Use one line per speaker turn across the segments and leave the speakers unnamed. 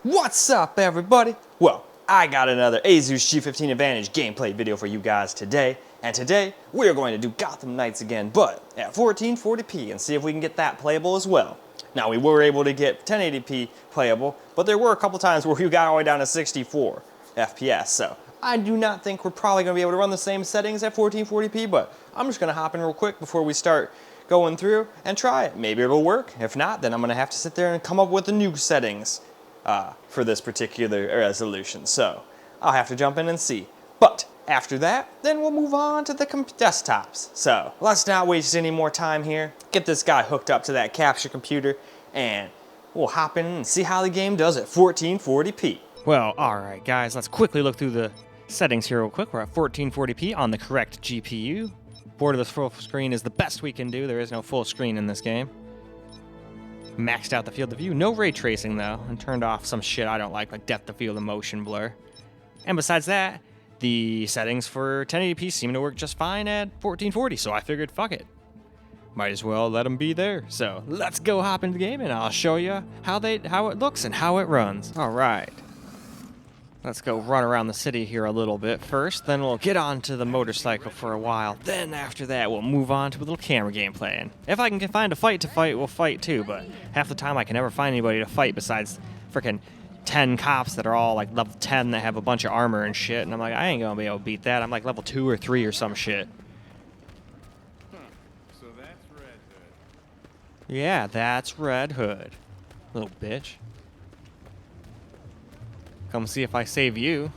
What's up, everybody? Well, I got another Asus G15 Advantage gameplay video for you guys today, and today we are going to do Gotham Knights again, but at 1440p and see if we can get that playable as well. Now, we were able to get 1080p playable, but there were a couple times where we got all the way down to 64 FPS, so I do not think we're probably going to be able to run the same settings at 1440p, but I'm just going to hop in real quick before we start going through and try it. Maybe it'll work. If not, then I'm going to have to sit there and come up with the new settings for this particular resolution. So I'll have to jump in and see. But after that, then we'll move on to the desktops. So let's not waste any more time here. Get this guy hooked up to that capture computer and we'll hop in and see how the game does at 1440p.
Well, alright guys, let's quickly look through the settings here real quick. We're at 1440p on the correct GPU. Borderless full screen is the best we can do. There is no full screen in this game. Maxed out the field of view. No ray tracing though, and turned off some shit I don't like depth of field and motion blur. And besides that, the settings for 1080p seem to work just fine at 1440, so I figured fuck it. Might as well let them be there. So let's go hop into the game and I'll show you how it looks and how it runs. Alright. Let's go run around the city here a little bit first, then we'll get on to the motorcycle for a while. Then after that, we'll move on to a little camera gameplay. And if I can find a fight to fight, we'll fight too, but half the time I can never find anybody to fight besides freaking 10 cops that are all like level 10 that have a bunch of armor and shit, and I'm like, I ain't gonna be able to beat that. I'm like level 2 or 3 or some shit.
So that's Red Hood.
Yeah, that's Red Hood. Little bitch. Come see if I save you.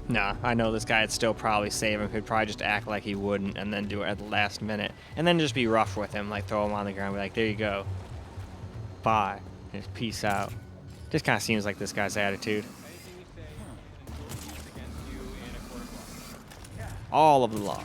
Nah, I know this guy would still probably save him. He'd probably just act like he wouldn't and then do it at the last minute. And then just be rough with him, like throw him on the ground and be like, there you go. Bye. And just peace out. Just kind of seems like this guy's attitude. All of the law.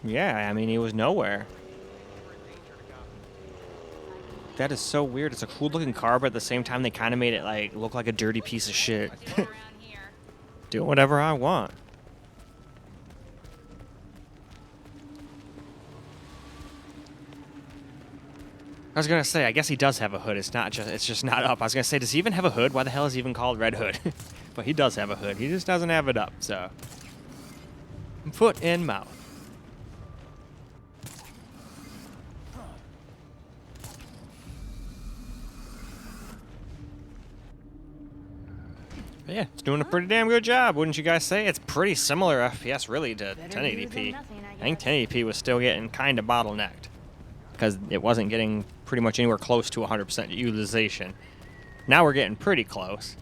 Yeah, I mean, he was nowhere. That is so weird. It's a cool looking car, but at the same time, they kind of made it like look like a dirty piece of shit. Do whatever I want. I was gonna say, I guess he does have a hood. It's just not up. I was gonna say, does he even have a hood? Why the hell is he even called Red Hood? But he does have a hood. He just doesn't have it up. So, foot in mouth. Yeah, it's doing a pretty damn good job, wouldn't you guys say? It's pretty similar FPS, really, to 1080p. I think 1080p was still getting kind of bottlenecked because it wasn't getting pretty much anywhere close to 100% utilization. Now we're getting pretty close.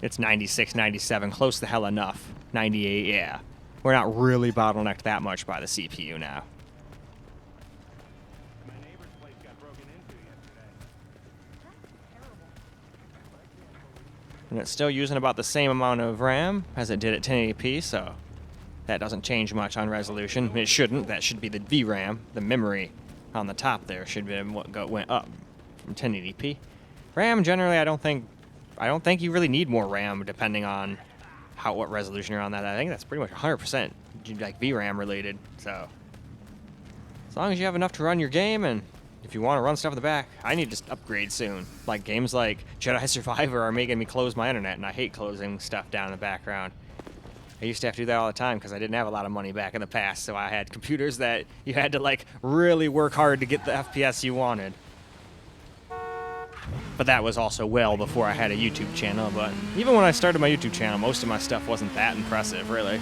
It's 96, 97, close to hell enough. 98, yeah. We're not really bottlenecked that much by the CPU now. And it's still using about the same amount of RAM as it did at 1080p, so that doesn't change much on resolution. It shouldn't. That should be the VRAM, the memory on the top there should be what went up from 1080p. RAM generally, I don't think you really need more RAM depending on what resolution you're on that. I think that's pretty much 100% like VRAM related. So as long as you have enough to run your game, and if you want to run stuff in the back, I need to upgrade soon. Like games like Jedi Survivor are making me close my internet, and I hate closing stuff down in the background. I used to have to do that all the time because I didn't have a lot of money back in the past, so I had computers that you had to like really work hard to get the FPS you wanted. But that was also well before I had a YouTube channel, but even when I started my YouTube channel, most of my stuff wasn't that impressive, really.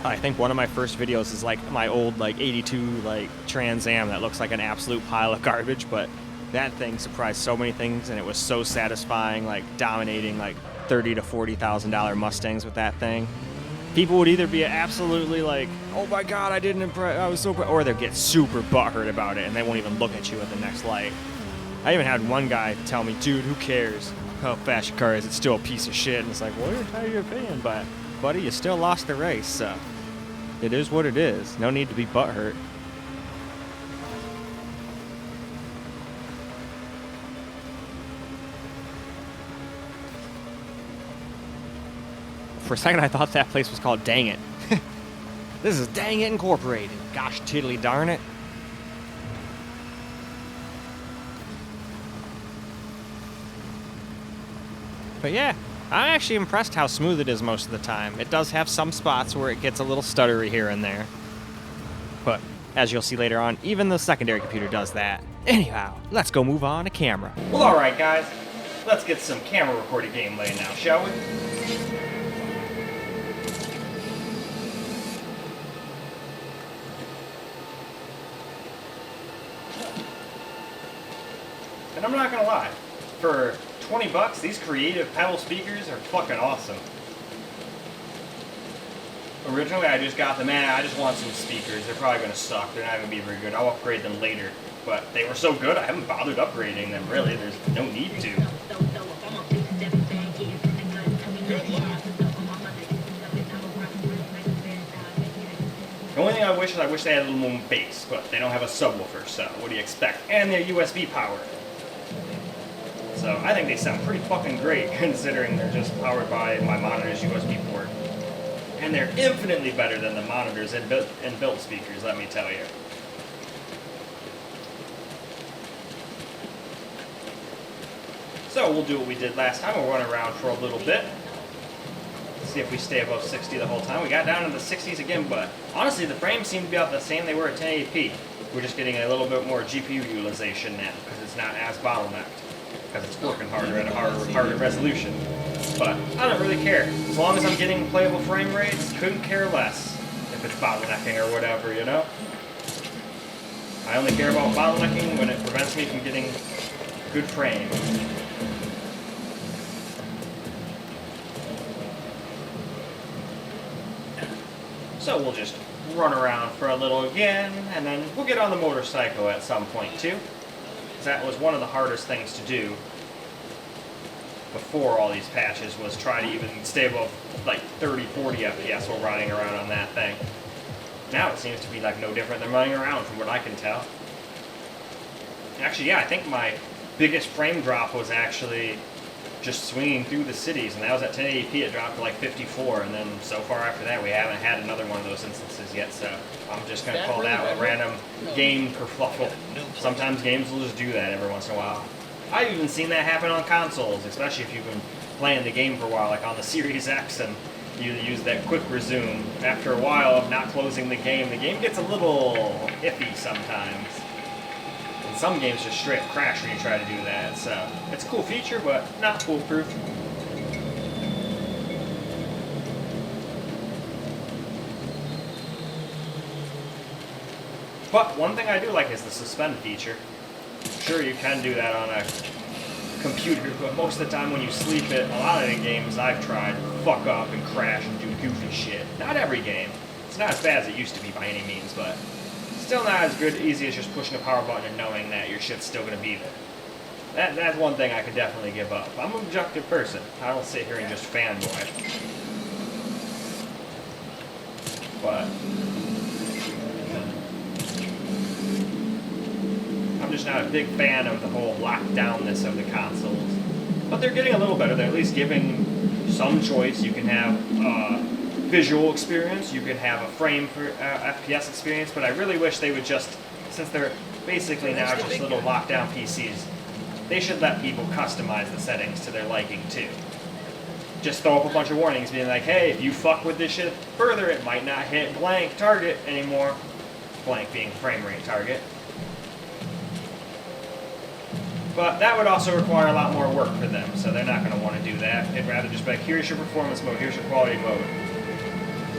I think one of my first videos is like my old like 82 like Trans Am that looks like an absolute pile of garbage, but that thing surprised so many things and it was so satisfying, like dominating like $30,000 to $40,000 Mustangs with that thing. People would either be absolutely like, "Oh my God, I didn't impress, I was so," or they'll get super butthurt about it and they won't even look at you at the next light. I even had one guy tell me, "Dude, who cares how fast your car is? It's still a piece of shit." And it's like, well, you're entitled to your opinion, but buddy, you still lost the race, so it is what it is. No need to be butthurt. For a second, I thought that place was called Dang It. This is Dang It Incorporated. Gosh tiddly darn it. But yeah, I'm actually impressed how smooth it is most of the time. It does have some spots where it gets a little stuttery here and there. But as you'll see later on, even the secondary computer does that. Anyhow, let's go move on to camera.
Well, alright guys, let's get some camera recorded gameplay now, shall we? And I'm not gonna lie, for 20 bucks, these creative pedal speakers are fucking awesome. Originally, I just got them, I just want some speakers. They're probably gonna suck, they're not gonna be very good. I'll upgrade them later. But they were so good, I haven't bothered upgrading them, really. There's no need to. The only thing I wish is they had a little more bass, but they don't have a subwoofer, so what do you expect? And they're USB powered. So I think they sound pretty fucking great considering they're just powered by my monitor's USB port. And they're infinitely better than the monitors and built speakers, let me tell you. So we'll do what we did last time. We'll run around for a little bit. See if we stay above 60 the whole time. We got down into the 60s again, but honestly the frames seem to be about the same they were at 1080p. We're just getting a little bit more GPU utilization now because it's not as bottlenecked. Because it's working harder at a harder resolution. But I don't really care. As long as I'm getting playable frame rates, couldn't care less if it's bottlenecking or whatever, you know? I only care about bottlenecking when it prevents me from getting good frames. So we'll just run around for a little again, and then we'll get on the motorcycle at some point too. That was one of the hardest things to do before all these patches, was try to even stay above like 30, 40 FPS while riding around on that thing. Now it seems to be like no different than running around from what I can tell. Actually, yeah, I think my biggest frame drop was actually just swinging through the cities, and that was at 1080p. It dropped to like 54, and then so far after that we haven't had another one of those instances yet, so I'm just going to call that a random game kerfluffle. Sometimes games will just do that every once in a while. I've even seen that happen on consoles, especially if you've been playing the game for a while, like on the Series X, and you use that quick resume. After a while of not closing the game gets a little iffy sometimes. Some games just straight up crash when you try to do that, so it's a cool feature, but not foolproof. But one thing I do like is the suspend feature. Sure, you can do that on a computer, but most of the time when you sleep it, a lot of the games I've tried fuck up and crash and do goofy shit. Not every game. It's not as bad as it used to be by any means, but still not as good, easy as just pushing a power button and knowing that your shit's still going to be there. That's one thing I could definitely give up. I'm an objective person. I don't sit here and just fanboy. But I'm just not a big fan of the whole lockdownness of the consoles. But they're getting a little better. They're at least giving some choice. You can have visual experience, you can have a frame for FPS experience, but I really wish they would just, since they're basically now just little lockdown PCs, they should let people customize the settings to their liking too. Just throw up a bunch of warnings being like, hey, if you fuck with this shit further, it might not hit blank target anymore. Blank being frame rate target. But that would also require a lot more work for them, so they're not going to want to do that. They'd rather just be like, here's your performance mode, here's your quality mode.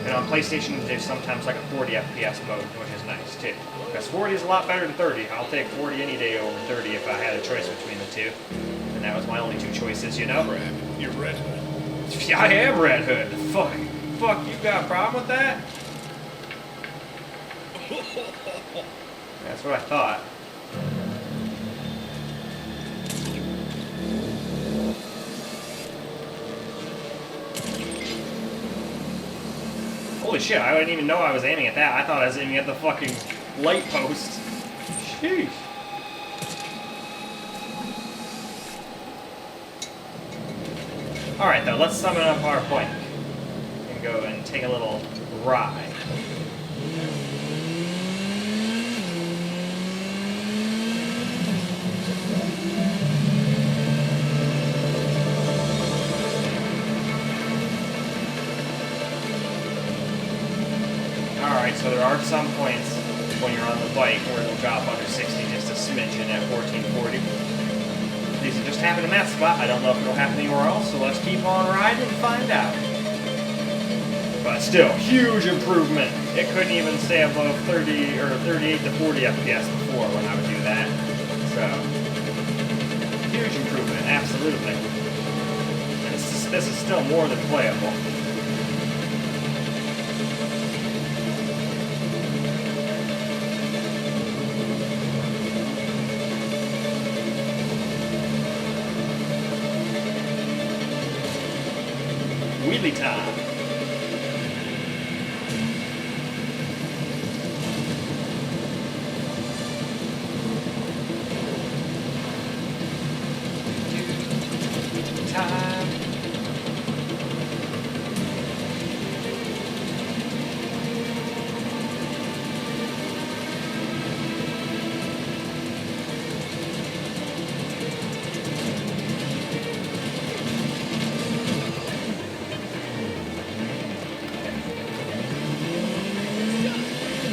And on PlayStation, there's sometimes like a 40 FPS mode, which is nice too. Because 40 is a lot better than 30. I'll take 40 any day over 30 if I had a choice between the two. And that was my only two choices, you know?
Brad, you're right.
Yeah, I am Red Hood. Fuck, you got a problem with that? That's what I thought. Holy shit, I didn't even know I was aiming at that. I thought I was aiming at the fucking light post. Sheesh. Alright though, let's summon up our bike and go and take a little ride. Alright, so there are some points when you're on the bike where it'll drop under 60 just a smidgen at 1440. These have just happened in that spot. I don't know if it'll happen anywhere else, so let's keep on riding and find out. But still, huge improvement. It couldn't even stay above 30 or 38 to 40 FPS before when I would do that. So, huge improvement, absolutely. And this is still more than playable. Wheelie time.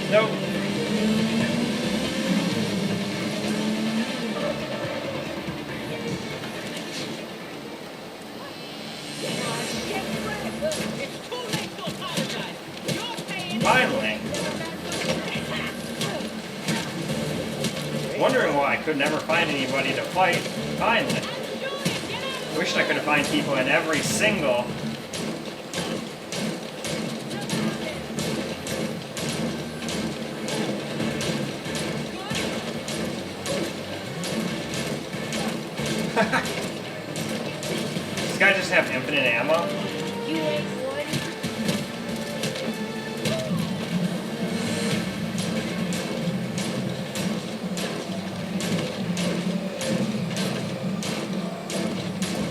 Nope. Finally. Wondering why I could never find anybody to fight. Finally. Wished I could have found people in every single Does this guy just have infinite ammo?
You ain't one.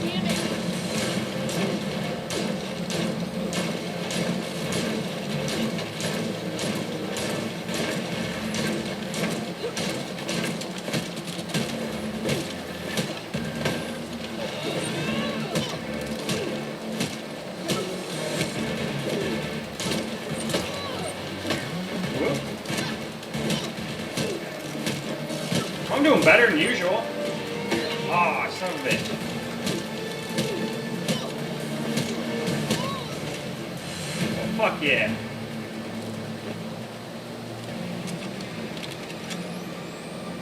Damn it.
I'm doing better than usual. Oh, son of a bitch. Well, fuck yeah.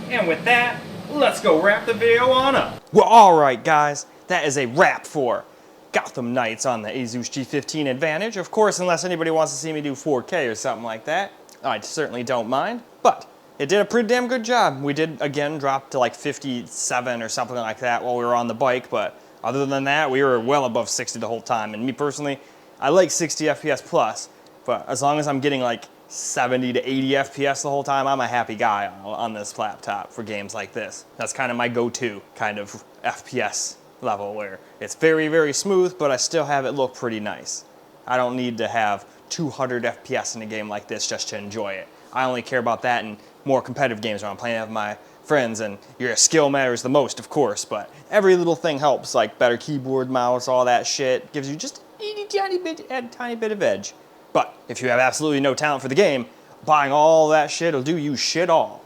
And with that, let's go wrap the video on up. Well, alright guys, that is a wrap for Gotham Knights on the Asus G15 Advantage. Of course, unless anybody wants to see me do 4K or something like that, I certainly don't mind, but it did a pretty damn good job. We did, again, drop to like 57 or something like that while we were on the bike, but other than that, we were well above 60 the whole time. And me personally, I like 60 FPS plus, but as long as I'm getting like 70 to 80 FPS the whole time, I'm a happy guy on this laptop for games like this. That's kind of my go-to kind of FPS level where it's very, very smooth, but I still have it look pretty nice. I don't need to have 200 FPS in a game like this just to enjoy it. I only care about that in more competitive games when I'm playing with my friends, and your skill matters the most, of course, but every little thing helps, like better keyboard, mouse, all that shit gives you just a tiny bit of edge. But if you have absolutely no talent for the game, buying all that shit will do you shit all.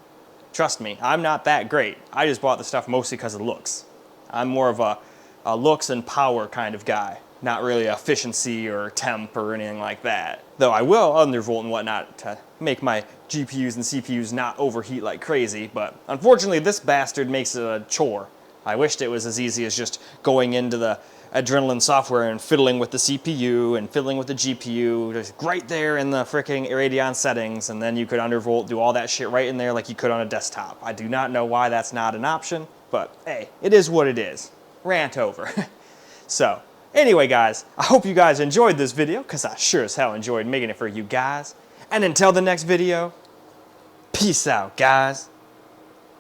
Trust me, I'm not that great. I just bought the stuff mostly because of looks. I'm more of a looks and power kind of guy, not really efficiency or temp or anything like that. Though I will undervolt and whatnot to make my GPUs and CPUs not overheat like crazy, but unfortunately this bastard makes it a chore. I wished it was as easy as just going into the Adrenaline software and fiddling with the CPU and fiddling with the GPU, just right there in the freaking Radeon settings, and then you could undervolt, do all that shit right in there like you could on a desktop. I do not know why that's not an option, but hey, it is what it is. Rant over. So, anyway guys, I hope you guys enjoyed this video, because I sure as hell enjoyed making it for you guys. And until the next video, peace out guys.